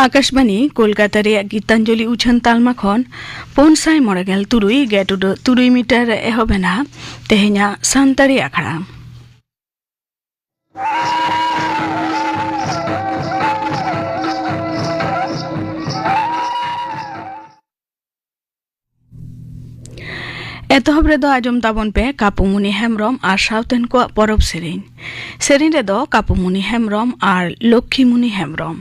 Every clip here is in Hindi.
आकाशवाणी कोलकाता रे गीतांजलि उछन तालमा खन 593 गेटुड 3 मीटर एहबेना तेहेना सान्तारी आखड़ा एतहब रेदो आजम ताबन पे कापुमुनि हेमरम आर साउथेन को परब सेरेन रेदो कापुमुनि हेमरम आर लक्ष्मीमुनि हेमरम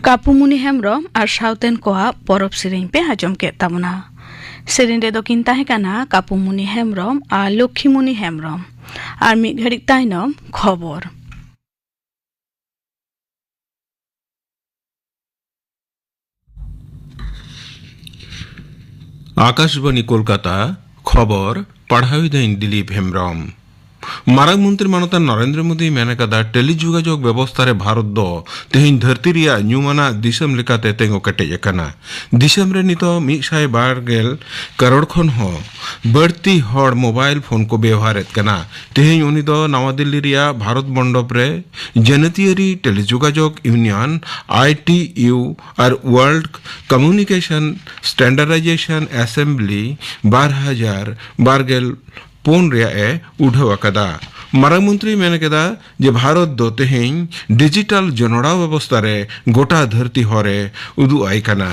कापुमुनि हेमरम और साउथेन कोआ परब सेरेन पे आजम के ताबना सेरेन रे दकिन ताहे काना कापुमुनि हेमरम और लक्ष्मीमुनि हेमरम और मिद घड़िक ताइनम खबर आकाशवाणी कोलकाता खबर पढ़ाई दिन दिलीप हेमरम मारंग मंत्री मानता नरेंद्र मोदी मेने कदा टेलीजुगाजोग व्यवस्था रे भारत दो तेहिन धरती रिया न्यूमाना दिसम लेकाते तेंगो कटेज अकाना दिसम रे नितो 112 करोड़ खन हो बढ़ती हड़ मोबाइल फोन को व्यवहारेत कना तेहिन उनी दो नवा दिल्ली रिया भारत मंडप रे जनतियरी टेलीजुगाजोग यूनियन ITU और वर्ल्ड कम्युनिकेशन स्टैंडर्डाइजेशन असेंबली 2012 पून रिया ए उठाव अकदा मारंग मंत्री मेने कदा जे भारत दो तेहिन डिजिटल जनोड़ा व्यवस्था रे गोटा धरती हरे उदु आइकना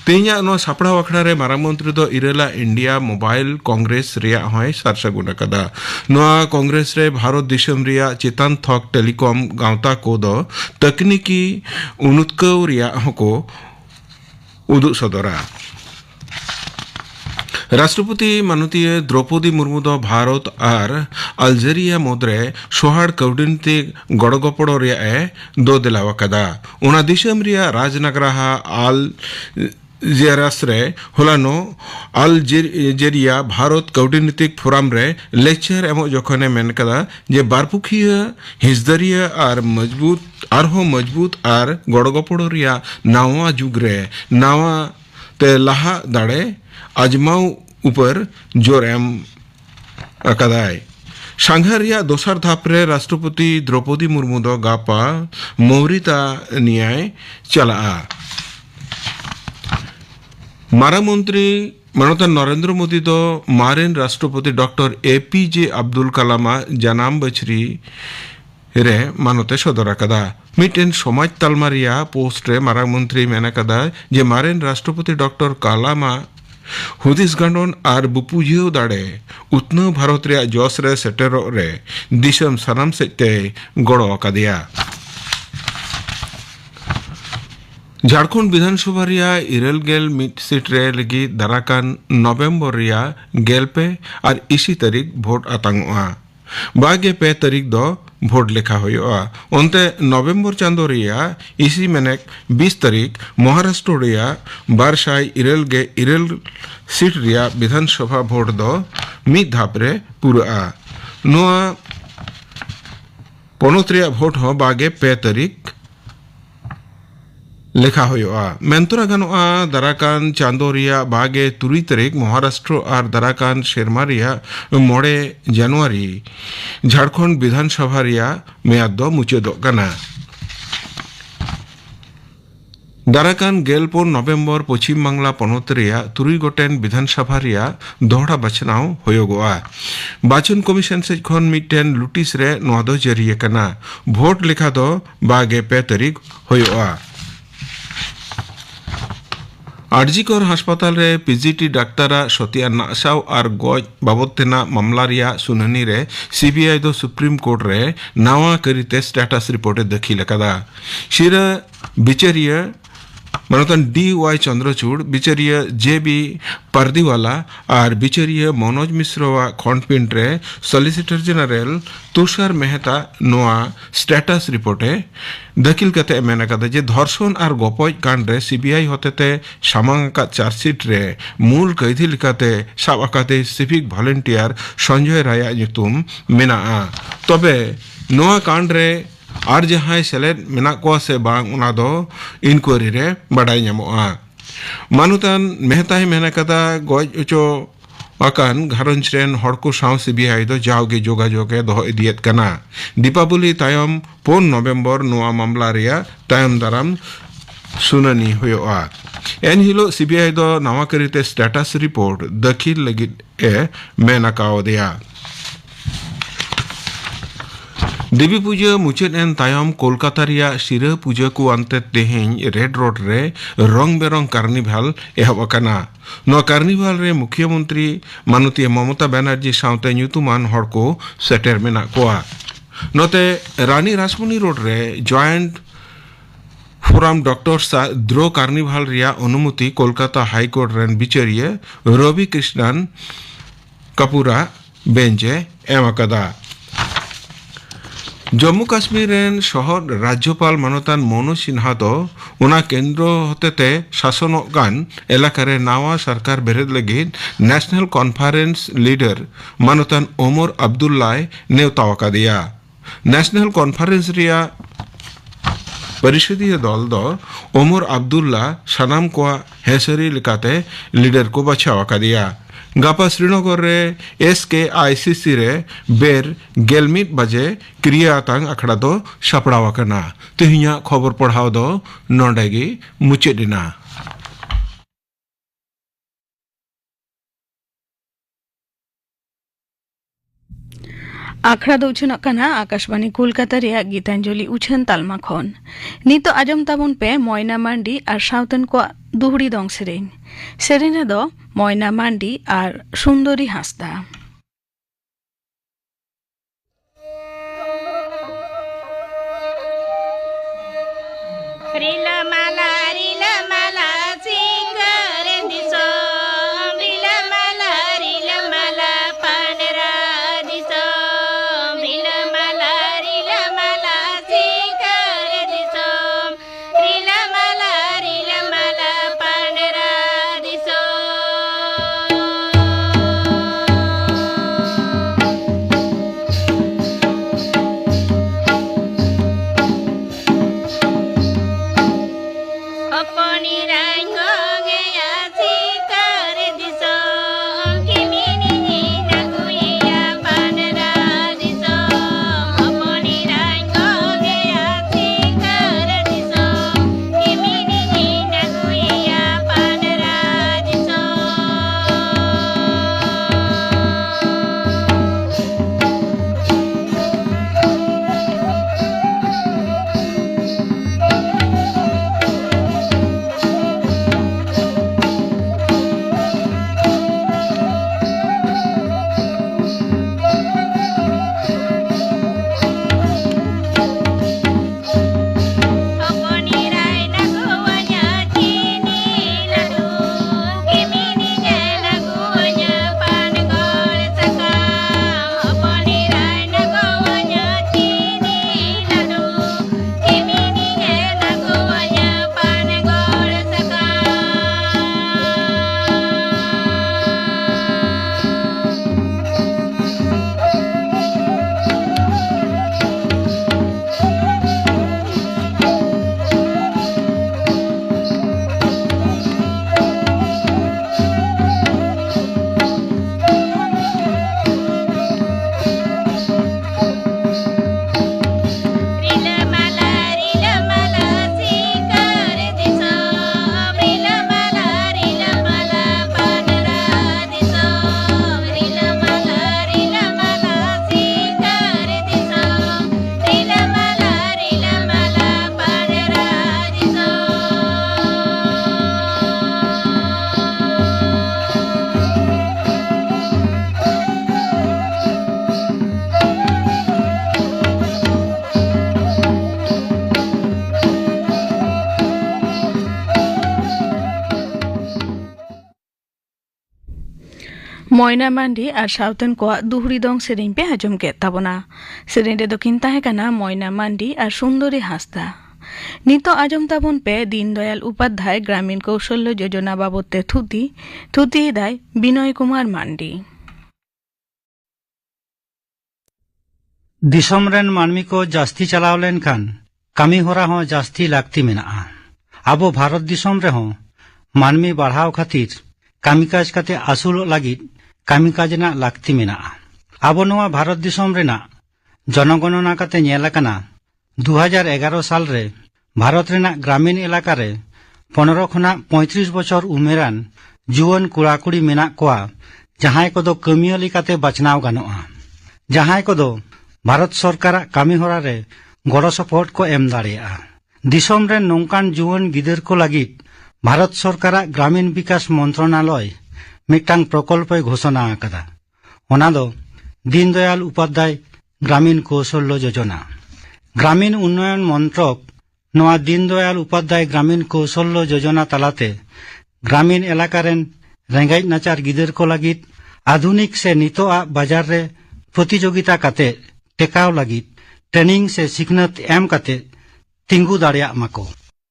तेहिया नो सापड़ा वखड़ा रे मारंग मंत्री दो इरेला इंडिया मोबाइल कांग्रेस रिया होय सारसागुन अकदा नोआ कांग्रेस रे भारत दिसम रिया चेतन थक टेलीकॉम गांवता को दो तकनीकी उन्नतकव रिया हको उदु सदरा राष्ट्रपति माननीय द्रौपदी मुर्मू दो भारत और अल्जेरिया मुद्रे सोहाड़ कौडनीति गड़गपड़ो रिया ए दो दिलावा कदा उना दिसम रिया राजनगराहा आल जेरास रे होलानो अल्जेरिया भारत कौडनीतिक फोरम रे लेक्चर एमो जखने मेन कदा जे बारपुखिया हिजदरिया और मजबूत और गड़गपड़ो रिया नावा जुग रे नावा ते लाहा दाड़े आजमाव ऊपर जोर एम अकदाय सांघारिया दोसर धापरे राष्ट्रपति द्रौपदी मुर्मू दो गापा मौरिता न्याय चला मारा मंत्री मानता नरेंद्र मोदी दो मारेन राष्ट्रपति डॉक्टर APJ अब्दुल कलामा जनाम बछरी रे मानते सदर कदा मिटेन समाज तालमारिया पोस्ट रे मारा मंत्री मेना कदा जे मारेन राष्ट्रपति डॉक्टर कलामा हुदिस गांडोन और बुपुजियो दाड़े उतना भारत रे जोश रे सेटेरो रे दिसम सनम सेते गड़ो अकादिया झारखंड विधानसभा रिया इरेल गेल मिट सीट रे लगी दाराकान नवंबर रिया गेल पे और इसी तारीख वोट आतांगोआ बागे पे तारीख दो भोट लेखा होयोआ ओनते नवंबर चांदो रिया इसी मेनेक 20 तारीख महाराष्ट्र रिया बारशाई इरेल सीट रिया विधानसभा भोट दो मिद धापरे पूरा नोआ पोनोत रिया भोट हो बागे पे तारीख लेखा होयोआ मेंतुरा गनोआ दराकान चांदो रिया बागे 3 तारीख महाराष्ट्र और दराकान शेरमा रिया 9 जनवरी झारखंड विधानसभा रिया मेयाद दो मुचादो कना दाराकान गेलपुन नवंबर पश्चिम बांग्ला पनत रिया 3 गोटेन विधानसभा रिया दोहरा बचनाव होयोगोआ बाचन कमिशन से खन मिटेन लुटिस रे नोआ दो जरिए कना भोट लेखा दो बागे 2 तारीख होयोआ आरजीकर हासपाताल रे पीजीटी डाक्तारा सतिया नासाव और गज बाबद तेना मामला रिया सुनानी रे सीबीआई दो सुप्रीम कोर्ट रे नावा करीते स्टेटस रिपोर्ट दाखिल कदा शिरा बिचरिया मनोतन DY चंद्रचूड़ बिचरिया JB पारदीवाला और बिचरिया मनोज मिश्रवा खंडपीठ रे सॉलिसिटर जनरल तुषार मेहता नोआ स्टेटस रिपोर्टे दाखिल कते मेना कदा जे धर्षण और गपज कांड रे सीबीआई होतेते सामांगा चार्जशीट रे मूल कैदी लिकाते साब आकाते सिविक वॉलंटियर संजय राय नितुम मेना तबे नोआ कांड रे और जहां सेलेद मेना को से बांग उना दो इनक्वायरी रे बडाई ᱧᱟᱢᱚᱜᱼᱟ मानुतान मेहता मेना कदा गज उचो अकान घरंज रेन हड़को साव सीबीआई दो जावगे जोगाजोगे दो इदियत कना दीपावली तायम 4 नवंबर नोआ मामला रिया तायम दाराम सुनानी हुआ एन हिलो सीबीआई दो नवा करीते स्टेटस रिपोर्ट दाखिल लगित ए मेना काओ दिया देवी पूजा मुचाद एन तायम कोलकाता रिया शिरा पूजा को अंते तेहें रेड रोड रे रंग बेरंग कार्निवाल एहब अकाना नो कार्निवाल रे मुख्यमंत्री माननीय ममता बनर्जी सावते ᱧᱩᱛᱩᱢᱟᱱ हड़ को सेटर मेना कोआ नोते रानी रासमणी रोड रे जॉइंट फोरम डॉक्टर द्रो कार्निवाल रिया अनुमति कोलकाता हाईकोर्ट रेन बिचारिया रवि कृष्णन कपूरा बेंचे एम अकदा जम्मू काश्मीर रेन शहर राज्यपाल मानतान मनु सिन्हा दो उना केंद्र होतेते शासन गान एलाकारे नावा सरकार बेरेद लगिन नेशनल कॉन्फ्रेंस लीडर मानतान ओमर अब्दुल्ला नेवतावका दिया नेशनल कॉन्फ्रेंस रिया परिषदीय दल दो ओमर अब्दुल्ला सनाम को हेसरी लिकाते लीडर को बचावका दिया गापा श्रीनगर रे SKICC रे बेर गेलमिट बजे क्रिया तांग अखड़ा दो सपड़ावा कना तिहिया खबर पढ़ाओ दो नोडेगी मुचेदिना आखड़ा दो उछन कना आकाशवाणी कोलकाता रिया गीतांजलि उछन तालमा खन नितो आजम ताबुन पे मयना मांडी और साउतन को दुहड़ी दंग सेरेन दो मयना मांडी और सुंदरी हांसदा मयना मांडी और साउतन को दुहड़ी दंग सेरेन पे आजम के ताबना सेरेन दो किन ताहेकाना मयना मांडी और सुंदरी हांसदा नितो आजम ताबन पे दीनदयाल उपाध्याय ग्रामीण कौशल्य योजना बाबते थुती दाय बिनय कुमार मांडी दिसम रेन मानमी को जास्ती चलाव लेन खान कामी होरा हो जास्ती लागती मेना आबो भारत दिसम रे हो मानमी बढ़ाव खातिर कामिकाज काते आसुल लागिद कामिकाज ना लागती मेना आबो नोआ भारत दिसम रेना जनगणना काते नेलाकाना 2011 साल रे भारत रेना ग्रामीण इलाका रे 15 खना 35 बछर उमेरान जुवन कुड़ाकुड़ी मेना कोआ जहां को दो कमिया लिकाते बचनाव गानोआ जहां को दो भारत सरकार कामी होरा रे गड़ो सपोर्ट को एम दाड़ेया दिसम रे नोंकान जुवन गिदर को लागिद भारत सरकार ग्रामीण विकास मंत्रणालय मिटांग प्रकल्प घोषणा आकादा ओना दो दीनदयाल उपाध्याय ग्रामीण कौशल्य योजना ग्रामीण उन्नयन मंत्रक नोआ दीनदयाल उपाध्याय ग्रामीण कौशल्य योजना तालाते ग्रामीण इलाका रेन रेंगाई नाचार गिदर को लागिद आधुनिक से नितोआ बाजार रे प्रतियोगिता काते टेकाव लागिद ट्रेनिंग से सिखनत एम काते तिंगु दाड़िया माको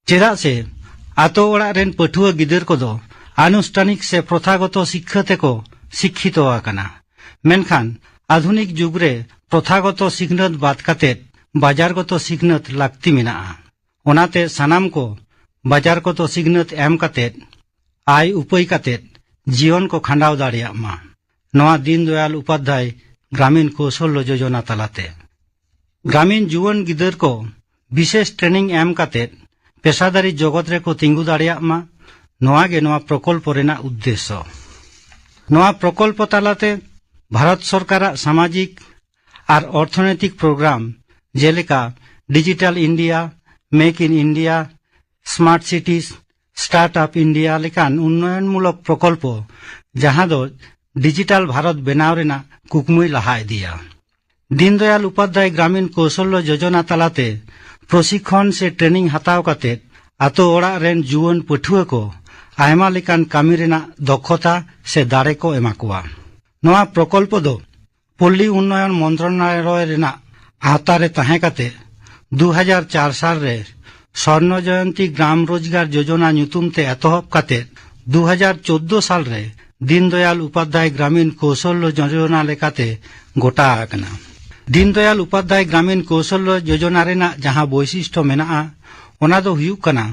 चेदा से आतो ओड़ा रेन पठुआ गिदर को दो आनुष्ठानिक से प्रथागत शिक्षा तेको शिक्षित आकना मेनखान आधुनिक जुग रे प्रथागत सिखनत बात काते बाजारगत सिखनत लाक्ति मेना ओनाते सानाम को बाजारगत सिखनत एम काते आय उपाय काते जीवन को खंडाव दाड़िया मा नवा दीनदयाल उपाध्याय ग्रामीण कौशल योजना तालाते ग्रामीण जुवन गिदर को विशेष ट्रेनिंग एम काते पेशादारी जगत रे को तिंगु दाड़िया मा नवा गे नवा प्रकल्प रेना उद्देश्य नवा प्रकल्प तालाते भारत सरकार सामाजिक और अर्थनैतिक प्रोग्राम जेलेका Digital India Make in India Smart Cities Startup India लेकान उन्नयनमूलक प्रकल्प जहां दो डिजिटल भारत बनाव रेना कुकमुई लहा दिया दीनदयाल उपाध्याय ग्रामीण कौशल योजना तालाते प्रशिक्षण से ट्रेनिंग हताव काते आतो ओड़ा रेन जुवन पठुआ को आयमा लेकान कामी रेना दक्षता से दाड़े को एमा कोआ नवा प्रकल्प दो पल्ली उन्नयन मंत्रालय रेना आहतारे ताहें काते 2004 साल रे स्वर्ण जयंती ग्राम रोजगार योजना ᱧᱩᱛᱩᱢ ते एतहब काते 2014 साल रे दीनदयाल उपाध्याय ग्रामीण कौशल योजना लेकाते गोटा आकना दीनदयाल उपाध्याय ग्रामीण कौशल योजना रेना जहां वैशिष्ट्य मेना ओना दो हुयुक कना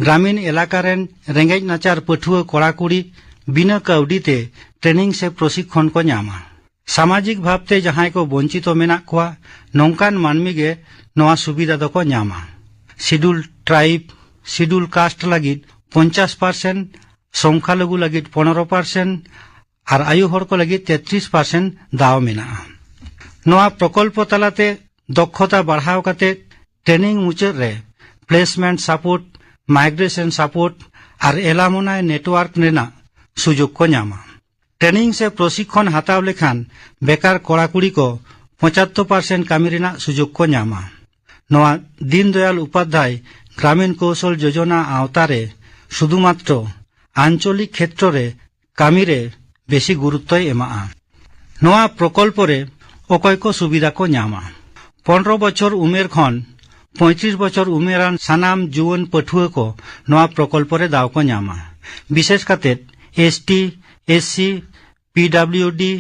ग्रामीण इलाका रेन रेंगेज नाचार पठुआ कोड़ा कुड़ी बिना काउडी ते ट्रेनिंग से प्रशिक्षण को ᱧᱟᱢᱟ सामाजिक भावते जहां को वंचित मेना कोआ नौकान मानमी गे नवा सुविधा दो को ᱧामा शिड्यूल ट्राइब शिड्यूल कास्ट लगित 50% संख्यालघु लगित 15% और आयु हर को लगित 33% दाव मेना नवा प्रकल्प तालाते दक्षता बढ़ाव काते ट्रेनिंग मुचाद रे प्लेसमेंट सपोर्ट माइग्रेशन सपोर्ट और एलामुनाय नेटवर्क रेना सुजोग को ᱧामा ट्रेनिंग से प्रशिक्षण हताव लेखान बेकार कोड़ाकुड़ी को 75% कामी रेना सुजोग को ᱧामा नवा दीनदयाल उपाध्याय ग्रामीण कौशल योजना आवतारे शुधुमात्र आंचलिक क्षेत्र रे कामी रे बेसी गुरुत्व एमा नवा प्रकल्प रे अकय को सुविधा को ᱧामा 15 बछर उमेर खन 35 बछर उमेरान सानाम जुवन पठुआ को नवा प्रकल्प रे दाव को ᱧामा विशेष काते एसटी एससी पीडब्ल्यूडी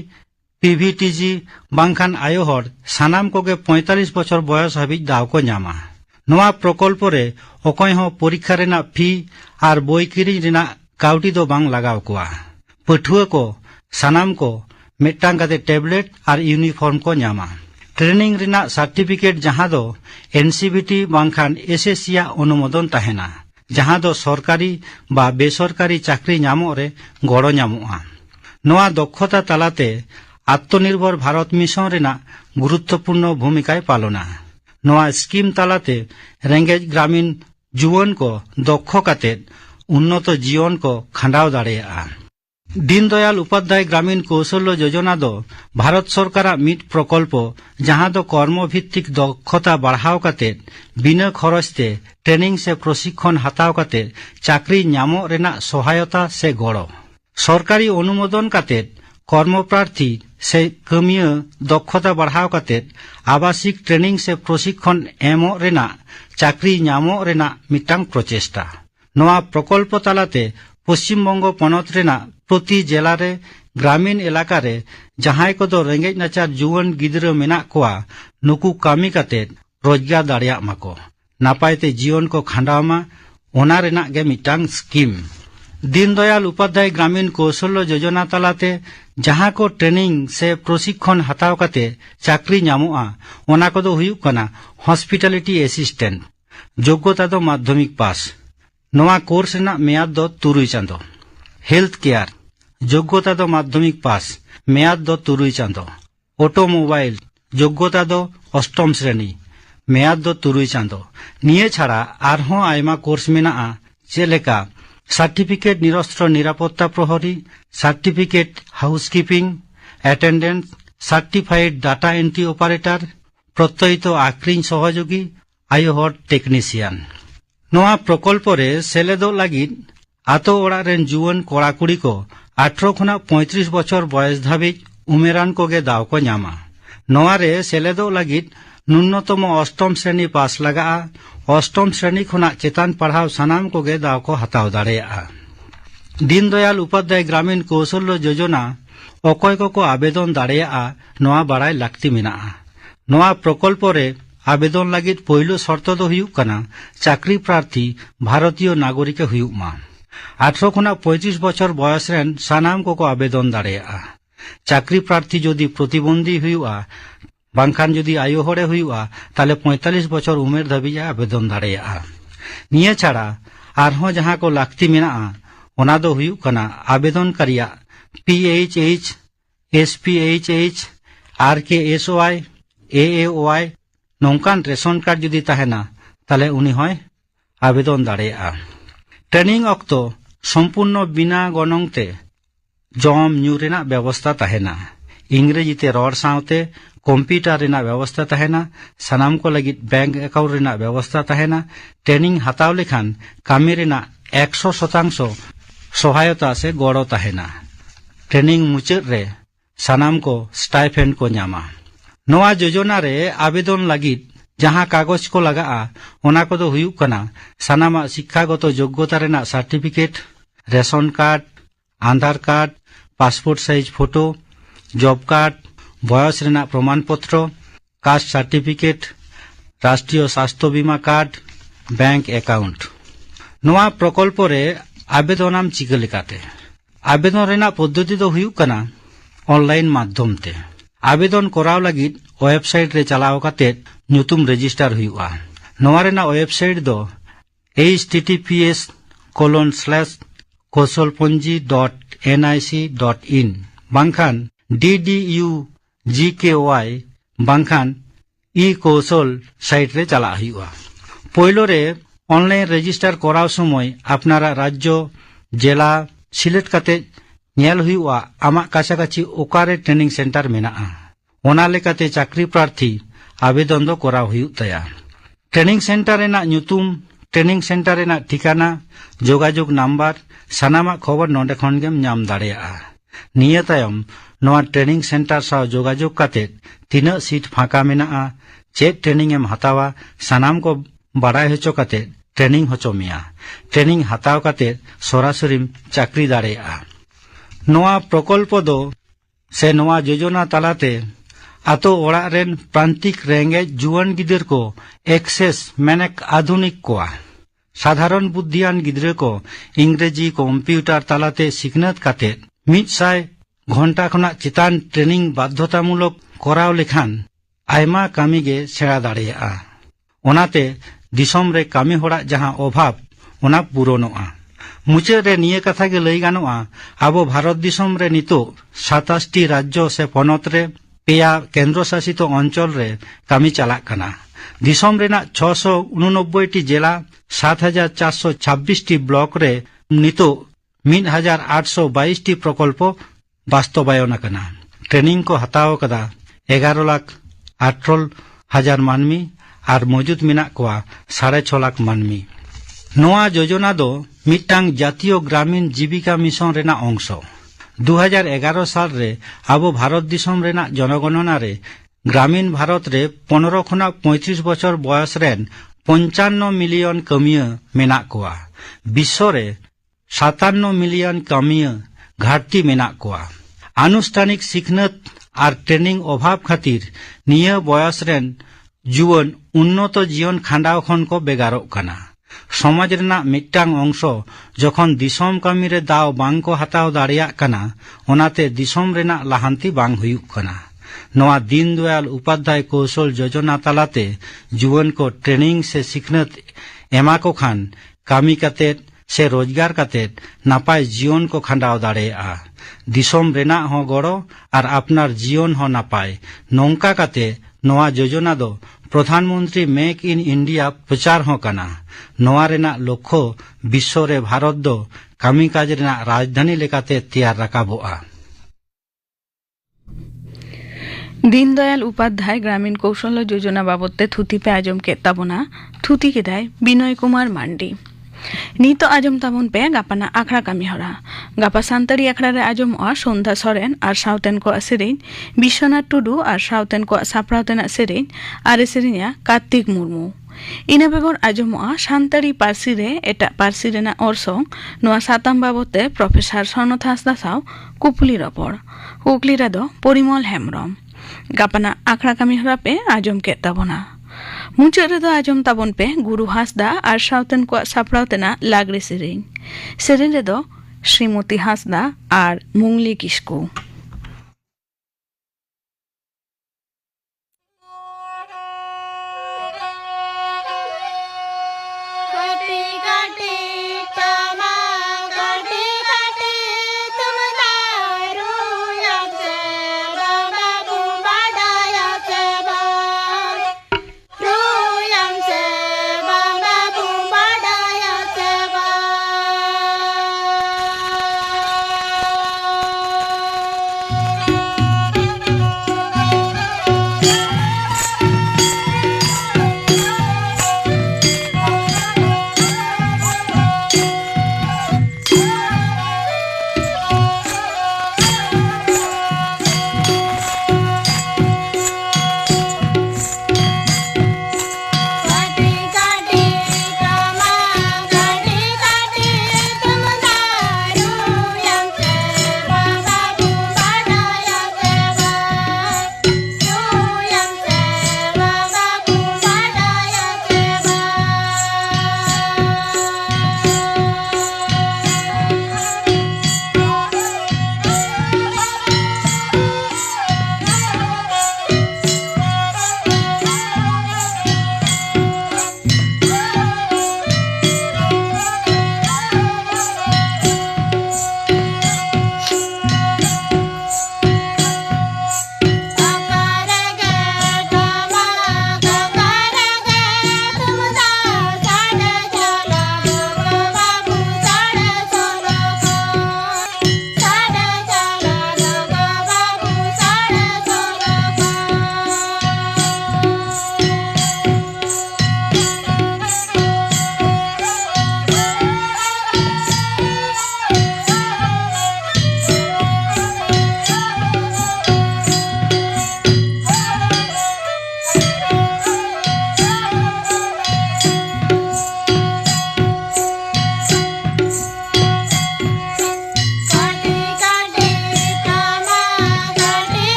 पीवीटीजी बांखान आयो हर सानाम को गे 45 बछर बयस हाबी दाव को ᱧामा नवा प्रकल्प रे अकय हो परीक्षा रेना फी और बोई किरी रेना काउटी दो बांग लगाव कोआ पठुआ को सानाम को मिट्टांग काते टैबलेट और यूनिफॉर्म को ᱧामा ट्रेनिंग रेना सर्टिफिकेट जहां दो एनसीबीटी बांखान एसएससीया अनुमोदन ताहेना जहां दो सरकारी बा बेसरकारी चाकरी ᱧामो रे गड़ो ᱧामोआ नवा दक्षता तालाते आत्मनिर्भर भारत मिशन रेना गुरुत्वपूर्ण भूमिका पालना नवा स्कीम तालाते रेंगेज ग्रामीण जुवन को दक्ष काते उन्नत जीवन को खंडाव दाड़ेया दीनदयाल उपाध्याय ग्रामीण कौशल योजना दो भारत सरकार मिट प्रकल्प जहां दो कर्मभित्तिक दक्षता बढ़ाव काते बिना खरचते ट्रेनिंग से प्रशिक्षण हताव काते चाकरी ᱧामो रेना सहायता से गड़ो सरकारी अनुमोदन काते कर्मप्रार्थी से कमिया दक्षता बढ़ाव काते आवासिक ट्रेनिंग से प्रशिक्षण एमो रेना चाकरी ᱧामो रेना मिटांग प्रचेष्टा नवा प्रकल्प तालाते पश्चिम बंग पनत रेना प्रति जिला रे ग्रामीण इलाका रे जहां को दो रेंगेज नाचार जुवन गिदरा मेना कोआ नुकु कामी काते रोजगार दाड़िया माको नापायते जीवन को खंडावमा ओना रेना गे मिटांग स्कीम दीनदयाल उपाध्याय ग्रामीण कौशल योजना तालाते जहां को ट्रेनिंग से प्रशिक्षण हताव काते चाकरी ᱧामोआ ओना को दो हुयुक कना हॉस्पिटैलिटी असिस्टेंट योग्यता दो माध्यमिक पास नवा कोर्स रेना मेयाद दो 3 चांदो हेल्थ केयर योग्यता दो माध्यमिक पास मेयाद दो 3 चांदो ऑटोमोबाइल योग्यता दो 8म श्रेणी मेयाद दो 3 चांदो निये छाड़ा आरहों आयमा कोर्स मेना जेलेका सर्टिफिकेट निरस्त्र निरापत्ता प्रहरी certificate housekeeping attendant certified data entry operator प्रत्ययित आक्रीन सहयोगी आयोहर टेक्निशियन नवा प्रकल्प रे सेलेदो लागिद आतो ओड़ा रेन जुवन कोड़ाकुड़ी को 18 खुना 35 बछर बयस धाबिज उमेरान को गे दाव को ᱧामा नवा रे सेलेदो लागिद न्यूनतम अष्टम श्रेणी पास लगा अष्टम श्रेणी खुना चेतान पढ़ाव सानाम को गे दाव को हताव दाड़ेया। दीनदयाल उपाध्याय ग्रामीण कौशल्य योजना अकय को आवेदन दाड़ेया नोआ बाड़ाय लाक्ति मेनाआ। नोआ प्रकल्प रे आवेदन लगित पहिलो शर्त दो हुयुक कना चाकरी प्रार्थी भारतीय नागरिक हुयुक मा। 18 खुना 35 बछर बयस रेन सानाम को आवेदन दाड़ेया। चाकरी प्रार्थी जदि प्रतिबंधी हुयुआ बांखान जदि आयु हड़े हुयुआ ताले 45 बछर उमेर धाबी आवेदन दाड़ेया। निया छाड़ा आरहों जहां को लाक्ति मेनाआ ओना दो हुयुक कना आवेदन करिया PHH, SPHH, RKSOI, AAOI नौकान रेशन कार्ड जदि तहेना ताले उनी होय आवेदन दाड़ेया। ट्रेनिंग अक्तो संपूर्ण बिना गनंगते जम न्यू रेना व्यवस्था तहेना। इंग्रेजी ते रड़ सावते कंप्यूटर रेना व्यवस्था तहेना। सानाम को लगित बैंक अकाउंट रेना व्यवस्था तहेना। ट्रेनिंग हताव लेखान कामी रेना 100% सहायता से गड़ो तहेना। ट्रेनिंग मुचाद रे सानाम को स्टाइपेंड को न्यामा। नोआ योजना रे आवेदन लगित जहां कागज को लगाआ ओना को दो हुयुक कना सानामा शिक्षागत योग्यता रेना certificate, ration card, Aadhaar card, passport size photo, job card, बयस रेना प्रमाण पत्र, कास्ट सर्टिफिकेट, राष्ट्रीय स्वास्थ्य बीमा कार्ड, बैंक अकाउंट। नोआ प्रकल्प रे आवेदनाम चिका लेकाते आवेदन रेना पद्धति दो हुयुक कना ऑनलाइन माध्यम ते। आवेदन कराव लगित वेबसाइट रे चलाव काते ᱧᱩᱛᱩᱢ रजिस्टर हुयुआ। नोआ रेना वेबसाइट दो https://kausalponji.nic.in बांखान DDUGKY बांखान e-कौशल साइट रे चला हुयुआ। पहलो रे ऑनलाइन रजिस्टर कराव समय अपनारा राज्य जिला सिलेक्ट काते नेल हुयुआ आमा काछाकाछि ओकारे ट्रेनिंग सेंटर मेनाआ। ओना लेकाते चाकरी प्रार्थी आवेदन दो कराव हुयुक तया। ट्रेनिंग सेंटर रेना ᱧᱩᱛᱩᱢ, ट्रेनिंग सेंटर रेना ठिकाना, जोगाजोग नंबर सानामा खबर नोंडे खन गेम ᱧᱟᱢ दाड़ेया। निया तायम नोआ ट्रेनिंग सेंटर साव जोगाजोग काते तीना सीट फाका मेनाआ, चेक ट्रेनिंग एम हतावा सानाम को बाड़ाय होचो काते ट्रेनिंग होचो मिया। ट्रेनिंग हताव काते सरासरिम चाकरी दाड़ेया। नोआ प्रकल्प दो से नोआ योजना तालाते आतो ओड़ा रेन प्रांतिक रेंगे जुआन गिदर को एक्सेस मेनेक आधुनिक कोआ साधारण बुद्धियान गिदर को इंग्रेजी कंप्यूटर तालाते सिखनत काते 100 घंटा खना चितान ट्रेनिंग बाध्यतामूलक कराव लेखान आयमा कामी गे सेड़ा दाड़ेया। ओनाते दिसम रे कामी होड़ा जहां अभाव ओना पूरणोआ। मुचाद रे निये कथा गे लई गानोआ आबो भारत दिसम रे नितो 27टी राज्य से पनत रे पेया केंद्र शासित अंचल रे कामी चालाक कना। दिसम रेना 689टी जिला 7426टी ब्लॉक रे नितो 1822टी प्रकल्प बास्तवायन कना। ट्रेनिंग को हताव कदा 11,18,000 मानमी और मौजूद मेना कोआ 6.5 लाख मानमी। नोआ योजना दो मिटांग जातीय ग्रामीण जीविका मिशन रेना अंश। 2011 साल रे आबो भारत दिसम रेना जनगणना रे ग्रामीण भारत रे 15 खुना 35 बछर बयस रेन 55 मिलियन कमिया मेना कोआ। विश्व रे 57 मिलियन कमिया घाटती मेना कोआ। आनुष्ठानिक सिखनत और ट्रेनिंग अभाव खातिर निया बयस रेन जुवन उन्नत जीवन खांडाव खन को बेगारोक कना। समाज रेना मिटांग अंश जखन दिसम कामी रे दाव बांग को हताव दाड़िया कना ओनाते दिसम रेना लाहांती बांग हुयुक कना। नोआ दीनदयाल उपाध्याय कौशल योजना तालाते जुवन को ट्रेनिंग से सिखनत एमा को खान कामी काते से रोजगार काते नापाय जीवन को खांडाव दाड़ेया। दिसम रेना हो गड़ो और अपनार जीवन हो नापाय नौका काते नोआ योजना दो प्रधानमंत्री मेक इन इंडिया प्रचार हो कना। नोआ रेना लक्ष्य विश्व रे भारत दो कामी काज रेना राजधानी लेकाते तैयार राकाबोआ। दीनदयाल उपाध्याय ग्रामीण कौशल योजना बाबते थुती पे आजम के ताबना थुती केदाय बिनय कुमार मांडी। नीतो आजम ताबन पे गापाना आखड़ा कामी हरा गापा सान्ताड़ी आखड़ा रे आजम सन्ध्या सोरेन और साउतेन को सेरेन विश्वनाथ टुडू और साउतेन को सापड़ावतेना सेरेन और सेरेनिया कार्तिक मुर्मू इना बेगर आजम सान्ताड़ी पार्सी रे एटा पार्सी रेना ओरसों नोआ साताम बाबते प्रोफेसर स्वर्णथ हांसदा साव कुपुली रपड़ कुकली रेदो परिमल हेम्ब्रम गापाना आखड़ा कामी हरा पे आजम के ताबना मुचाद रेदो आजम ताबन पे गुरु हांसदा और साउतेन को सापड़ावतेना लागरे सेरेन रेदो श्रीमती हांसदा और मुंगली किस्कू।